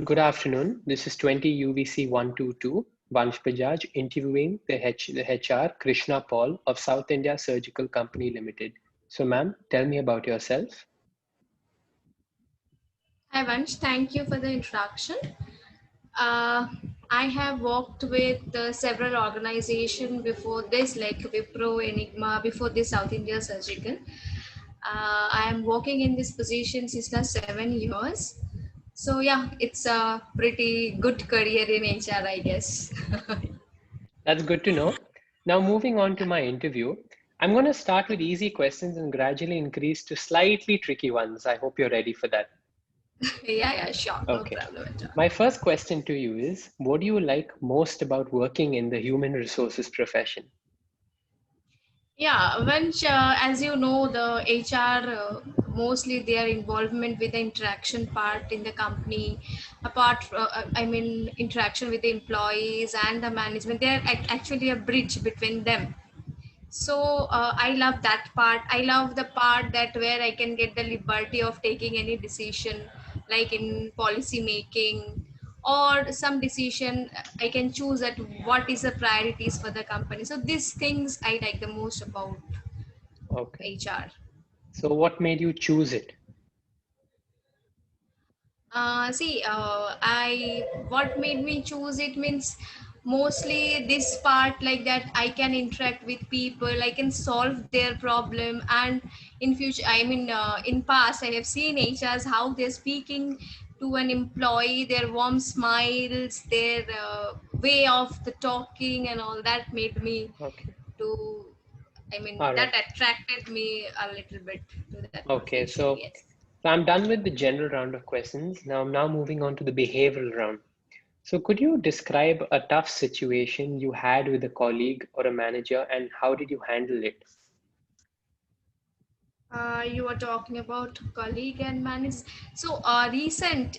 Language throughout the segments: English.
Good afternoon. This is 20 UVC 122, Vansh Bajaj, interviewing the HR Krishna Paul of South India Surgical Company Limited. So, ma'am, tell me about yourself. Hi Vansh, thank you for the introduction. Uh, I have worked with several organizations before this, like Wipro, Enigma, before this South India Surgical. I am working in this position since last 7 years. So yeah, it's a pretty good career in HR, I guess. That's good to know. Now, moving on to my interview, I'm going to start with easy questions and gradually increase to slightly tricky ones. I hope you're ready for that. Yeah, sure, no Okay. problem at all. My first question to you is, what do you like most about working in the human resources profession? Yeah, Vanch, as you know, the HR mostly their involvement with the interaction part in the company, interaction with the employees and the management. They're actually a bridge between them. So I love that part. I love the part that where I can get the liberty of taking any decision, like in policy making or some decision I can choose at what is the priorities for the company. So these things I like the most about Okay. HR. So, what made you choose it? I what made me choose it means mostly this part like that I can interact with people, I can solve their problem, and in future, in past I have seen HRs how they're speaking to an employee, their warm smiles, their way of the talking, and all that made me Okay. to. All right. That attracted me a little bit to that Okay. profession. So, Yes. I'm done with the general round of questions. Now I'm now moving on to the behavioral round. So could you describe a tough situation you had with a colleague or a manager and how did you handle it? You were talking about colleague and manager. So recent,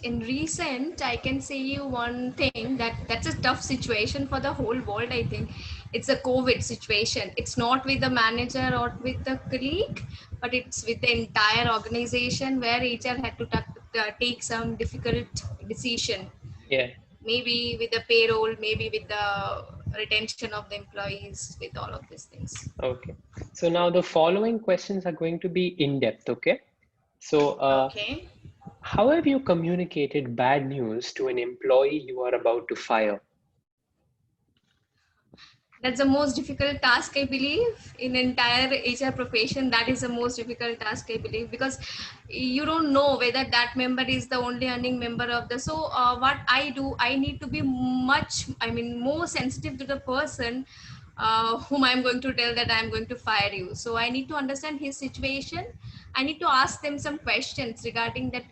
I can say you one thing that's a tough situation for the whole world. I think it's a COVID situation. It's not with the manager or with the colleague, but it's with the entire organization where HR had to take some difficult decision. Yeah. Maybe with the payroll, maybe with the retention of the employees, with all of these things. Okay. So now the following questions are going to be in depth. Okay. So Okay. how have you communicated bad news to an employee you are about to fire? That's the most difficult task, I believe, in entire HR profession. That is the most difficult task, I believe, because you don't know whether that member is the only earning member of the. So what I do, I need to be more sensitive to the person whom I'm going to tell that I'm going to fire you. So I need to understand his situation. I need to ask them some questions regarding that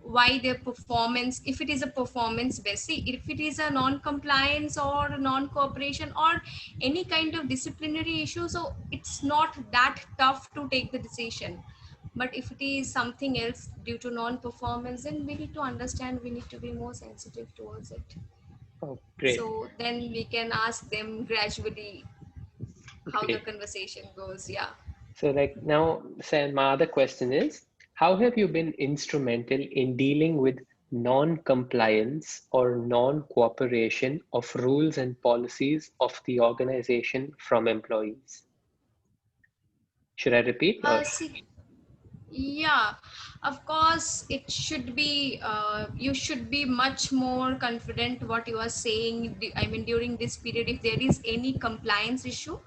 why their performance, if it is a performance based, see, if it is a non-compliance or non-cooperation or any kind of disciplinary issue, so it's not that tough to take the decision. But if it is something else due to non-performance, then we need to understand, we need to be more sensitive towards it. Oh, great. So then we can ask them gradually how the Great. conversation goes. Yeah. So like now, Sam, my other question is, how have you been instrumental in dealing with non-compliance or non-cooperation of rules and policies of the organization from employees? Should I repeat or? See, yeah, of course, it should be, you should be much more confident what you are saying. During this period, if there is any compliance issue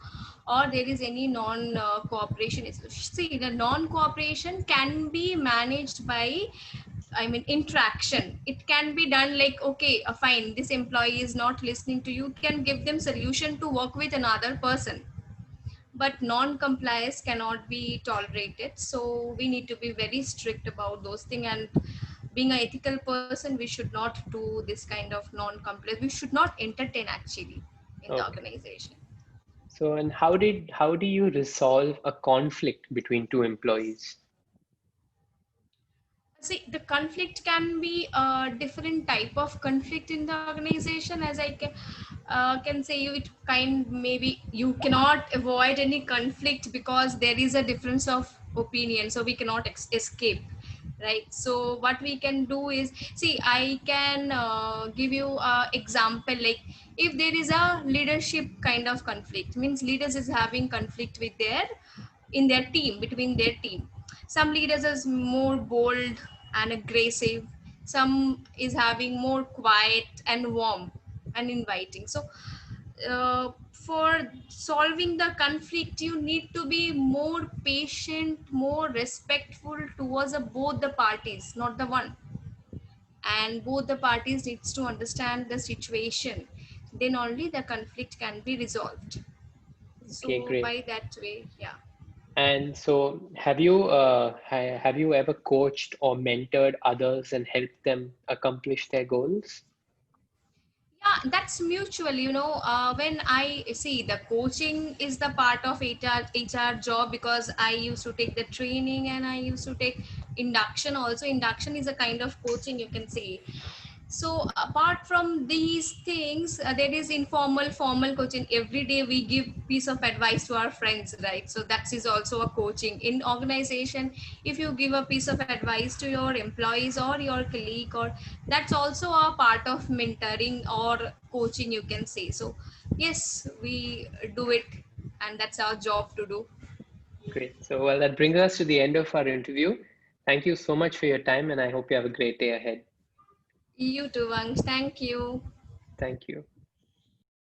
or there is any non cooperation issue. See, the non cooperation can be managed by, interaction. It can be done like, okay, fine, this employee is not listening to you, can give them solution to work with another person, but non-compliance cannot be tolerated. So we need to be very strict about those things, and being an ethical person, we should not do this kind of non-compliance. We should not entertain actually in the Okay. organization. So, and how do you resolve a conflict between two employees? See, the conflict can be a different type of conflict in the organization. As I can say you, it kind maybe you cannot avoid any conflict because there is a difference of opinion, so we cannot escape. right? So what we can do is, see, I can give you a example, like if there is a leadership kind of conflict, means leaders is having conflict with their, in their team, between their team. Some leaders is more bold and aggressive, some is having more quiet and warm and inviting. So for solving the conflict, you need to be more patient, more respectful towards both the parties, not the one. And both the parties needs to understand the situation, then only the conflict can be resolved. Okay, So great. by that way, yeah. And so, have you ever coached or mentored others and helped them accomplish their goals? Yeah, that's mutual. When I see, the coaching is the part of HR job, because I used to take the training and I used to take induction also. Induction is a kind of coaching, you can say. So apart from these things, there is informal, formal coaching. Every day we give piece of advice to our friends, right? So that is also a coaching in organization. If you give a piece of advice to your employees or your colleague, or that's also a part of mentoring or coaching, you can say. So yes, we do it, and that's our job to do. Great. So, well, that brings us to the end of our interview. Thank you so much for your time, and I hope you have a great day ahead. You too, Vansh. Thank you. Thank you.